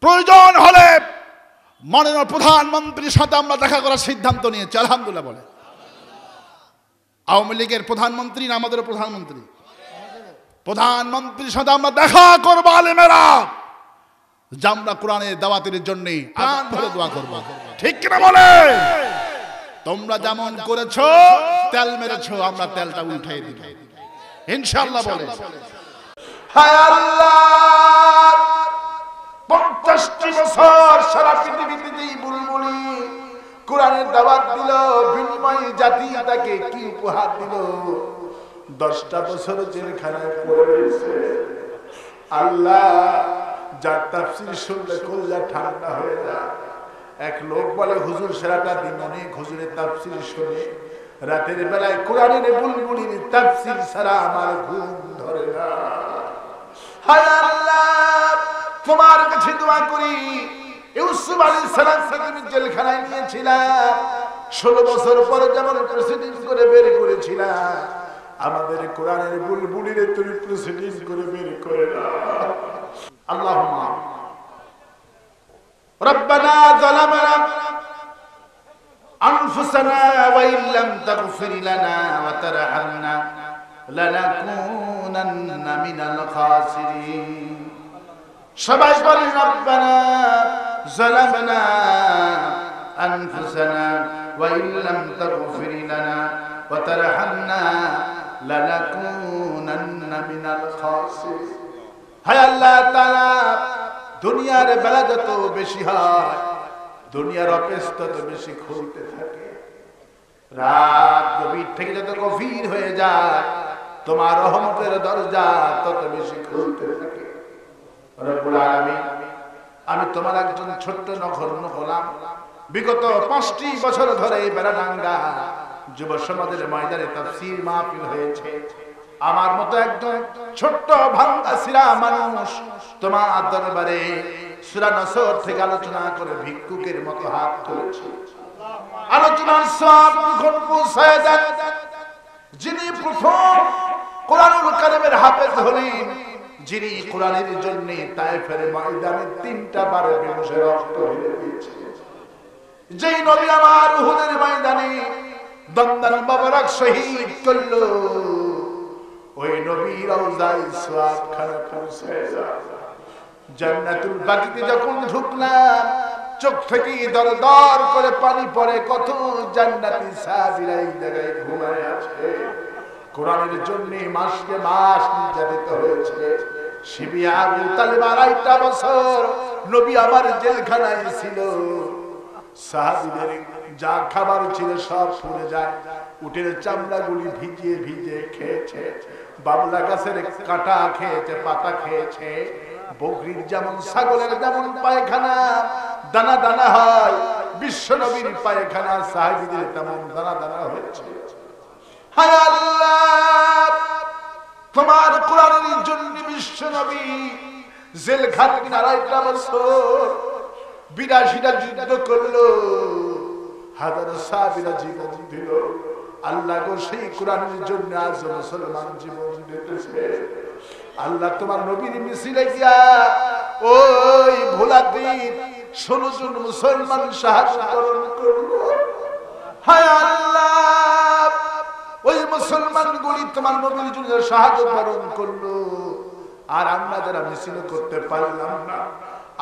প্রয়োজন হলে মাননীয় প্রধানমন্ত্রীর সাথে আমরা দেখা করার সিদ্ধান্ত নিয়েছি। আলহামদুলিল্লাহ বলে। আওয়ামী লীগের প্রধানমন্ত্রী না আমাদের প্রধানমন্ত্রী? প্রধানমন্ত্রীর সাথে আমরা দেখা করবো আলেমেরা, যে আমরা কোরআনের দাওয়াতের জন্য প্রাণ ভরে দোয়া করব। ঠিক কিনা বলে? তোমরা যেমন করেছো, তেল মেরেছো, আমরা তেলটা উঠাই দিব ইনশাআল্লাহ বলে। হায় আল্লাহ, 50টি বছর সারা পৃথিবীতে যেই বুলবুলি কোরআনের দাওয়াত দিল, বিনিময়ে জাতি তাকে কি উপহার দিল? 10টা বছর জেলখানায় পড়েছে। আল্লাহ, যার তাফসীর শুনলে কলিজা ঠান্ডা হয়ে যায়। এক লোক বলে, হুজুর সারাটা দিন অনেক হুজুরের তাফসীর শুনে, রাতের বেলায় কোরআনের বুলবুলির তাফসীর ছাড়া আমার ঘুম ধরে না। হায় আল্লাহ, তোমার কাছে দোয়া করি, ইউসুফ আলাইহিস সালাম তুমি জেলখানায় নিয়েছিলাম, 16 বছর পরে যেমন প্রেসিডেন্ট করে বের করেছিলাম, আমাদের কোরআনের বুলবুলির তুমি প্রেসিডেন্ট করে বের করে না। আল্লাহুম্মা রব্বানা যালামনা আনফুসানা ওয়া ইল্লাম তাগফির লানা ওয়া তারহামনা লানাকুনান্না মিনাল খাসিরিন। সবাই বলেন, রব্বানা যালামনা আনফুসানা ওয়া ইল্লাম তাগফির লানা ওয়া তারহামনা লানাকুনান্না মিনাল খাসিরিন। হায় আল্লাহ তাআলা, দুনিয়ার বেলা যত বেশি হয়, দুনিয়ার অফিস তত বেশি খুলতে থাকে, রাত গভীর থেকে যত গভীর হয়ে যায়, তোমার রহমতের দরজা তত বেশি খুলতে থাকে। রব্বুল আলামিন, আমি তোমার একজন ছোট্ট নগণ্য গোলাম। বিগত 5টি বছর ধরে বেড়াডাঙ্গা যুব সমাজের ময়দানে তাফসীর মাহফিল হয়েছে। আমার মতো একজন ছোট্ট ভাঙ্গাছিরা মানুষ তোমার দরবারে সূরা নসর থেকে আলোচনা করে ভিক্ষুকের মতো হাত তুলেছে। আলোচনার সব যখন পৌঁছায় দেন, যিনি প্রথম কোরআনুল কারীমের হাফেজ হলেন, যিনি কোরআনের জন্য তায়েফের ময়দানে 3টা বার বেহুঁশে রক্ত ঢেলে দিয়েছে, যেই নবী আমার উহুদের ময়দানে দন্দন মোবারক শহীদ করলো, ওই নবীর রওজায় সওয়াব খানা পৌঁছে যায়। জান্নাতুল বাকিতে যখন ঢুকলাম, চোখ থেকে দরদর করে পানি পড়ে। কত জান্নাতি সাহাবীরা এই জায়গায় ঘুমায় আছে, কোরআনের জন্য মাসকে মাস নির্যাতিত হয়েছে। শিবি আবু তালিব 2.5টা বছর নবী আমার জেলখানায় ছিল। সাহাবীদের যা খাবার ছিল সব পুড়ে যায়, উটের চামড়াগুলি ভিজিয়ে ভিজিয়ে খেয়েছে, বাবলা গাছের কাঁটা খেয়েছে, পাতা খেয়েছে। বকরির যেমন ছাগলের যেমন পায়খানা দানা দানা হয়, বিশ্ব নবীর পায়খানা সাহাবীদের তেমন দানা দানা হয়েছে। হায় আল্লাহ, তোমার কোরআনের জন্য বিশ্ব নবী জেলখানায় 2.5টা বছর 82টা যুদ্ধ করলো, হাজার সাহাবীরা জীবন দিল। আল্লাহ গো, সেই কোরআনের জন্য আজ মুসলমান জীবন দিতেছে। আল্লাহ, তোমার নবীর মিছিলে গিয়া ওই ভোলাদ্বীপ 16 জন মুসলমান শাহাদাত বরণ করলো। হায় আল্লাহ, ওই মুসলমানগুলি তোমার নবীর জন্য শাহাদাত বরণ করলো, আর আমরা যারা মিছিল করতে পারলাম না,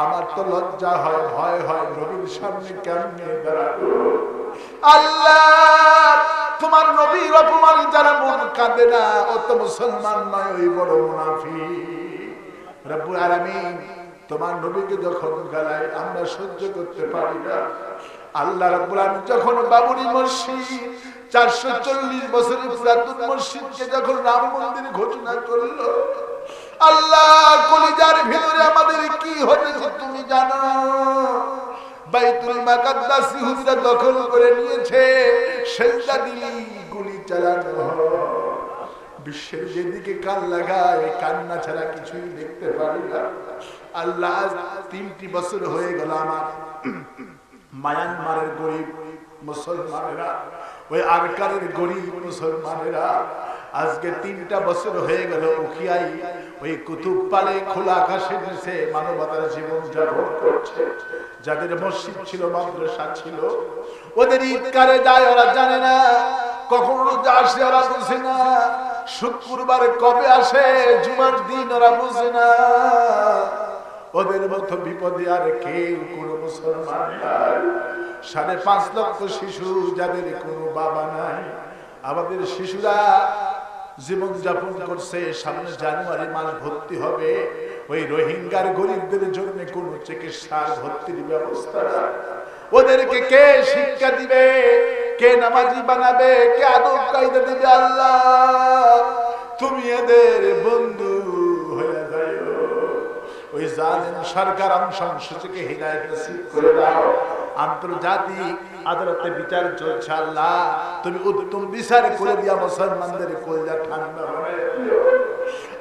আমার তো লজ্জা হয়, ভয় হয়, নবীর সামনে কেমনে দাঁড়াবো। আল্লাহ, তোমার নবীর অপমানে যারা মন কাঁদে না, ও তো মুসলমান নয়, ওই বড় মুনাফিক। রব্বুল আলামিন, তোমার নবীকে যখন গালায় আমরা সহ্য করতে পারি না। আল্লাহ রাব্বুল আলামিন যখন বাবরি মসজিদ 440 বছরের পুরাতন মসজিদকে যখন রাম মন্দির ঘোষণা করলো, আল্লাহ কলিজার ভিতরে আমাদের কি হয়েছে তুমি জানো। বাইতুল মুকাদ্দাস ইহুদিরা দখল করে নিয়েছে, সেজদা দিলি গুলি চালানো হয়। বিশ্বের যেদিকে কান লাগায় কান্না ছাড়া কিছুই দেখতে পারি না। আল্লাহ, 3টি বছর হয়ে গেল আমার মায়ানমারের গরিব মুসলমানেরা, ওই আরকানের গরিব মুসলমানেরা, আজকে 3টা বছর হয়ে গেল উখিয়াই ওই কুতুব পালে খোলা আকাশের নিচে মানবতার জীবন যাপন করছে। যাদের মসজিদ ছিল, মাদ্রাসা ছিল, ওদের ঈদকারে যায় ওরা জানে না, কখন রোজা আসে ওরা বুঝে না, শুক্রবার কবে আসে, জুমার দিন ওরা বুঝে না। ওদের মতো বিপদে আর কেউ কোনো মুসলমান নাই। 5.5 লক্ষ শিশু যাদের কোনো বাবা নাই। আমাদের শিশুরা জীবন যাপন করছে, সামনে জানুয়ারি মাস ভর্তি হবে, ওই রোহিঙ্গার গরিবদের জন্য কোন চিকিৎসার ভর্তির ব্যবস্থা নাই। ওদেরকে কে শিক্ষা দিবে, কে নামাজি বানাবে, কে আদব কায়দা দিবে? আল্লাহ তুমি এদের বন্ধু হয়ে যাও। ওই জালেম সরকার সংসদকে হিদায়াত নসিব করে দাও। আন্তর্জাতিক আদালতে বিচার চলছে, আল্লাহ তুমি উত্তম বিচার করে দিয়া মুসলমানদের কলিজা ঠান্ডা বানায় দিও।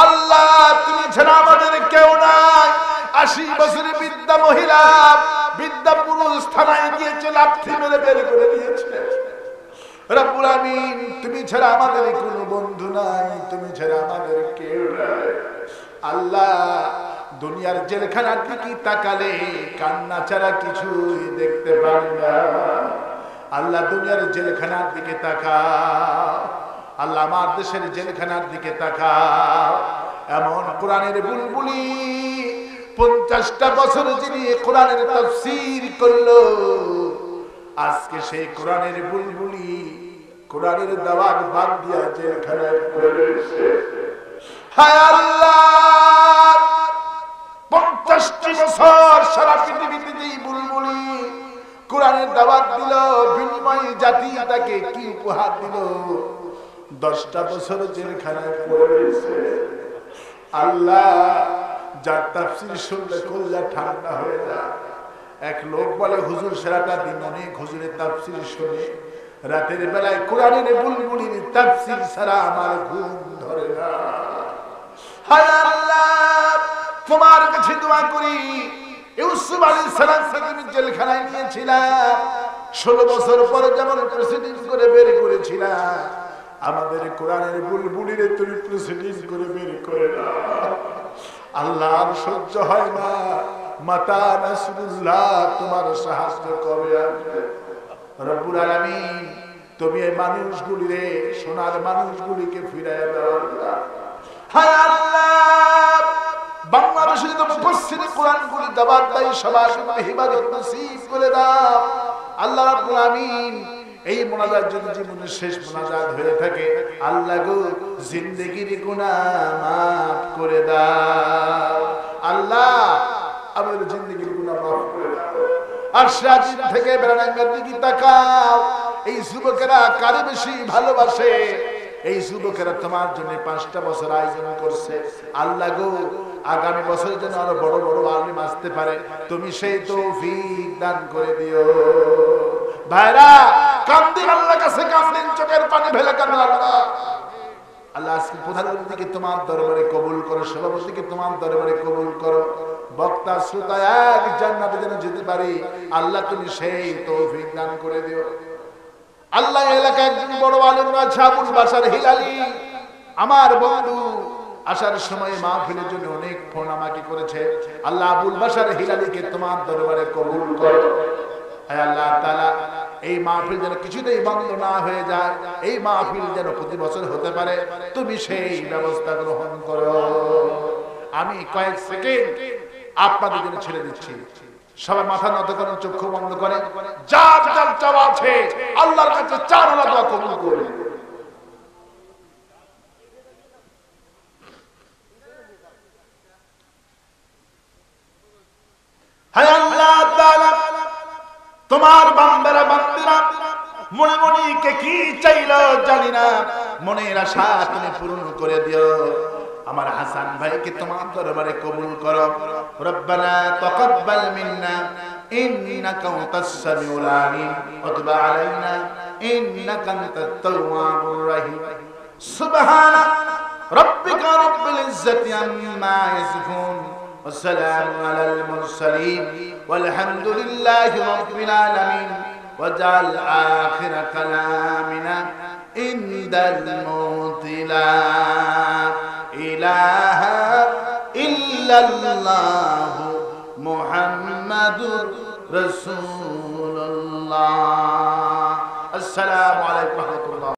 আল্লাহ তুমি ছাড়া আমাদের কেউ নাই। 80 বছরের বৃদ্ধা মহিলা, বৃদ্ধা পুরুষ থানায় গিয়েছে, লাঠি মেরে বের করে দিয়েছে। রব্বুল আমিন তুমি ছাড়া আমাদের কোনো বন্ধু নাই, তুমি ছাড়া আমাদের কেউ নাই। আল্লাহ দুনিয়ার জেলখানার দিকে তাকালে কান্না ছাড়া কিছুই দেখতে পাই না। আল্লাহ দুনিয়ার জেলখানার দিকে তাকাও। আল্লাহ আমার দেশের জেলখানার দিকে তাকাও। এমন কোরআনের বুলবুলি 50টা বছর যিনি কোরআনের তাফসীর করলো, আজকে সেই কোরআনের বুলবুলি কোরআনের দাওয়াত বাদ দিয়া জেলখানায় পড়ে রয়েছে। হায় আল্লাহ 50টি বছর সারা পৃথিবীতে যেই বুলবুলি কোরআনের দাওয়াত দিল, বিনিময়ে জাতি তাকে কি উপহার দিল? 10টা বছর জেলখানায় পড়ে রয়েছে। আল্লাহ যার তাফসীর শুনলে কলিজা ঠান্ডা হয়ে যায়। এক লোক বলে, হুজুর সারাটা দিন অনেক হুজুরের তাফসীর শুনে, রাতের বেলায় কোরআনের বুলবুলির তাফসীর ছাড়া আমার ঘুম ধরে না। হায় আল্লাহ তোমার কাছে দোয়া করি, ইউসুফ আলাইহিস সালাম তুমি জেলখানায় নিয়েছিলাম, 16 বছর পরে যেমন প্রেসিডেন্ট করে বের করেছিলা, আমাদের কোরআনের বুলবুলির তুমি প্রেসিডেন্ট করে বের করে না। আল্লাহ আর সহ্য হয় না। মাতা নাসরুল্লাহ তোমার সাহায্য কবে আসবে? রব্বুল আলামিন তুমি এই মানুষগুলিরে, সোনার মানুষগুলিকে ফিরাইয়া দাও আল্লাহ। হায় আল্লাহ বাংলাদেশে তো মুফাসসির কোরআনগুলি দাওয়াত দেয়, সবার হিফাজত নসিব করে দাও আল্লাহ রাব্বুল আমিন। এই মুনাজাত যদি জীবনের শেষ মুনাজাত হয়ে থাকে, আল্লাহ গো জিন্দেগির গুনাহ মাফ করে দাও। আল্লাহ আমাদের জিন্দেগির গুনাহ মাফ করে দাও। আর সারাদিন থেকে বেড়ানোর দিকে তাকাও, এই যুবকেরা কারে বেশি ভালোবাসে? এই যুবকেরা তোমার জন্য 5টা বছর আয়োজন করছে। আল্লাহ গো আগামী বছরের জন্য আরো বড় বড় আলিম আসতে পারে, তুমি সেই তৌফিক দান করে দিও। ভাইরা কান্দিন আল্লাহর কাছে, কান্দিন, চোখের পানি ফেলে কান্দিন। আল্লাহ আল্লাহ আজকে প্রধানমন্ত্রীকে তোমার দরবারে কবুল করো, সভাপতিকে তোমার দরবারে কবুল করো, বক্তা শ্রোতা এক জান্নাতে যেন যেতে পারি, আল্লাহ তুমি সেই তৌফিক দান করে দিও। আল্লাহ এলাকায় একজন বড় আলেম আছে, আবুল বাশার হিলালি, আমার বন্ধু, আসার সময় মাহফিলের জন্য অনেক ফোন আমাকে করেছে। আল্লাহ আবুল বাশার হিলালিকে তোমার দরবারে কবুল করো। হে আল্লাহ তাআলা এই মাহফিল যেন কিছুতেই বন্ধ না হয়ে যায়, এই মাহফিল যেন প্রতি বছর হতে পারে, তুমি সেই ব্যবস্থা গ্রহণ করো। আমি কয়েক সেকেন্ড আপনাদের জন্য ছেড়ে দিচ্ছি। সবাই মাথা নত করেন, চক্ষু বন্ধ করেন, যার যার চাওয়া আছে আল্লাহর কাছে চান, আল্লাহ দোয়া কবুল করুন। হায় আল্লাহ তাআলা তোমার বান্দারা বান্দিরা মনে মনে কে কি চাইলো জানি না, মনের আশা তুমি পূরণ করে দিও। আমার হাসান ভাইকে তোমার দরবারে কবুল করো। রব্বানা তাকাব্বাল মিন্না ইন্নাকা আনতাস সামিউল আলিম ওয়া তুব আলাইনা ইন্নাকা আনতাত তাওয়াবুর রহিম। সুবহানা রাব্বিকা রাব্বিল ইজ্জাতি আম্মা ইয়াসিফুন ওয়া সালামুন আলাল মুরসালিন ওয়ালহামদুলিল্লাহি রাব্বিল আলামিন। ওয়াজআল আখিরা কালামিনা ইনদাল মউত লা ইলাহা ইল্লাল্লাহু মুহাম্মাদুর রাসূলুল্লাহ। আসসালামু আলাইকুম ওয়া রাহমাতুল্লাহ।